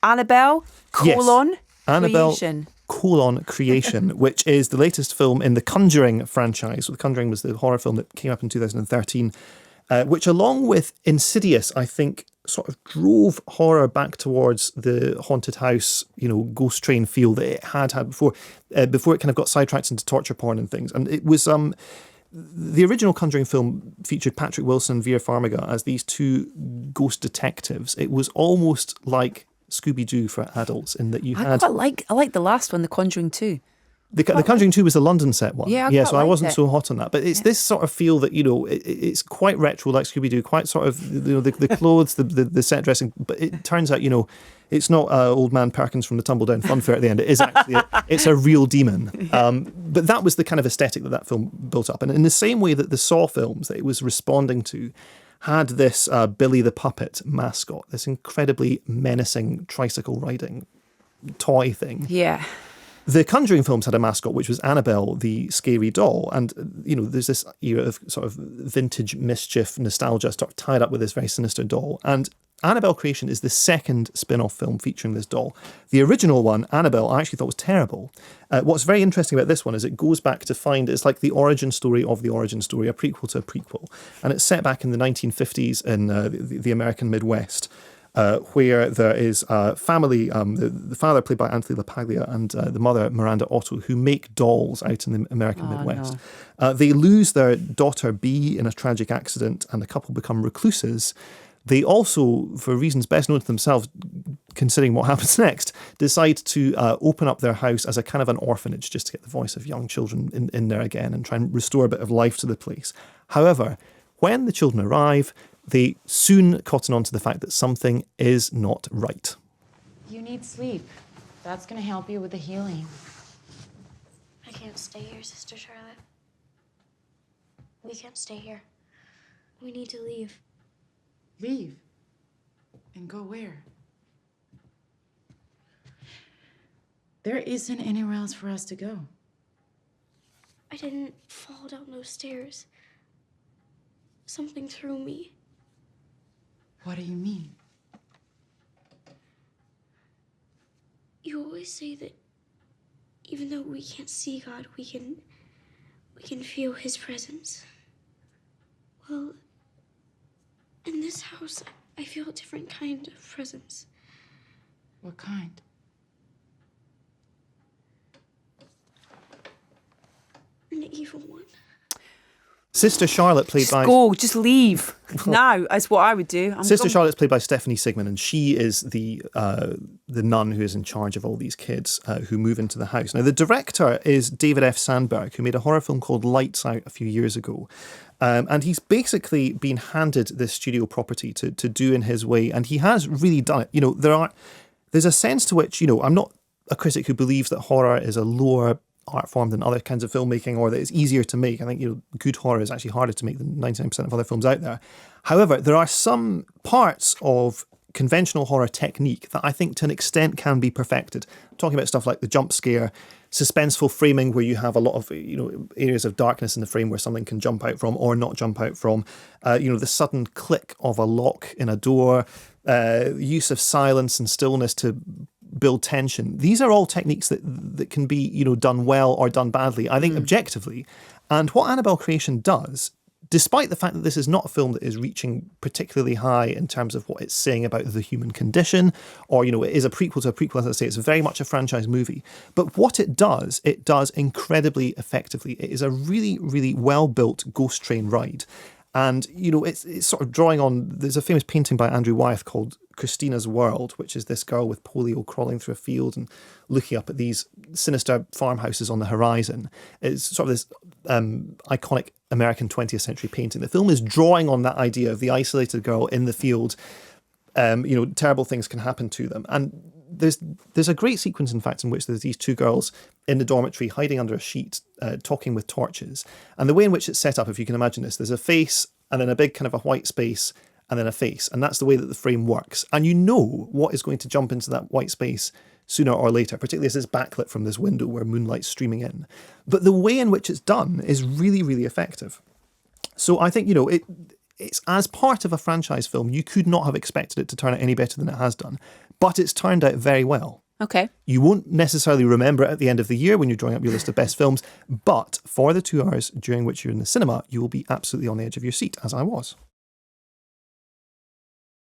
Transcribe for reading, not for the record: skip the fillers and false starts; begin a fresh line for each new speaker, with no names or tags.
Annabelle Creation.
Creation, which is the latest film in the Conjuring franchise. So The Conjuring was the horror film that came up in 2013, which along with Insidious, I think, sort of drove horror back towards the haunted house, ghost train feel that it had before it kind of got sidetracked into torture porn and things. And it was the original Conjuring film featured Patrick Wilson and Vera Farmiga as these two ghost detectives. It was almost like Scooby-Doo for adults in that you had...
I like the last one, The Conjuring 2.
The Conjuring 2 was the London set one.
Yeah,
so I wasn't so hot on that. But it's this sort of feel that, it's quite retro like Scooby-Doo, quite sort of, the clothes, the set dressing. But it turns out, it's not Old Man Perkins from the Tumble Down Fun Fair at the end. It is actually, it's a real demon. But that was the kind of aesthetic that film built up. And in the same way that the Saw films that it was responding to had this Billy the Puppet mascot, this incredibly menacing tricycle riding toy thing.
Yeah.
The Conjuring films had a mascot, which was Annabelle, the scary doll. And, there's this era of sort of vintage mischief, nostalgia, sort of tied up with this very sinister doll. And Annabelle Creation is the second spin-off film featuring this doll. The original one, Annabelle, I actually thought was terrible. What's very interesting about this one is it goes back to it's like the origin story of the origin story, a prequel to a prequel. And it's set back in the 1950s in the American Midwest. Where there is a family, the father played by Anthony LaPaglia and the mother Miranda Otto, who make dolls out in the American Midwest. No. They lose their daughter Bee in a tragic accident and the couple become recluses. They also, for reasons best known to themselves, considering what happens next, decide to open up their house as a kind of an orphanage just to get the voice of young children in there again and try and restore a bit of life to the place. However, when the children arrive, they soon cotton on to the fact that something is not right.
You need sleep. That's going to help you with the healing.
I can't stay here, Sister Charlotte. We can't stay here. We need to leave.
Leave? And go where? There isn't anywhere else for us to go.
I didn't fall down those stairs. Something threw me.
What do you mean?
You always say that even though we can't see God, we can feel his presence. Well, in this house, I feel a different kind of presence.
What kind?
An evil one.
Sister Charlotte played by...
Go, just leave now. That's what I would do.
Sister Charlotte's played by Stephanie Sigman, and she is the nun who is in charge of all these kids who move into the house. Now, the director is David F. Sandberg, who made a horror film called Lights Out a few years ago. And he's basically been handed this studio property to do in his way, and he has really done it. There's a sense to which, I'm not a critic who believes that horror is a lower art form than other kinds of filmmaking, or that it's easier to make. I think good horror is actually harder to make than 99% of other films out there. However, there are some parts of conventional horror technique that I think to an extent can be perfected. I'm talking about stuff like the jump scare, suspenseful framing where you have a lot of areas of darkness in the frame where something can jump out from or not jump out from, the sudden click of a lock in a door, use of silence and stillness to build tension. These are all techniques that can be, done well or done badly, I think, objectively. And what Annabelle Creation does, despite the fact that this is not a film that is reaching particularly high in terms of what it's saying about the human condition, or, it is a prequel to a prequel, as I say, it's very much a franchise movie. But what it does incredibly effectively. It is a really, really well-built ghost train ride. And, it's sort of drawing on, there's a famous painting by Andrew Wyeth called Christina's World, which is this girl with polio crawling through a field and looking up at these sinister farmhouses on the horizon. It's sort of this iconic American 20th century painting. The film is drawing on that idea of the isolated girl in the field. Terrible things can happen to them. And there's a great sequence, in fact, in which there's these two girls in the dormitory hiding under a sheet, talking with torches. And the way in which it's set up, if you can imagine this, there's a face and then a big kind of a white space and then a face. And that's the way that the frame works. And you know what is going to jump into that white space sooner or later, particularly as it's backlit from this window where moonlight's streaming in. But the way in which it's done is really, really effective. So I think, it's as part of a franchise film, you could not have expected it to turn out any better than it has done. But it's turned out very well.
Okay.
You won't necessarily remember it at the end of the year when you're drawing up your list of best films, but for the 2 hours during which you're in the cinema, you will be absolutely on the edge of your seat, as I was.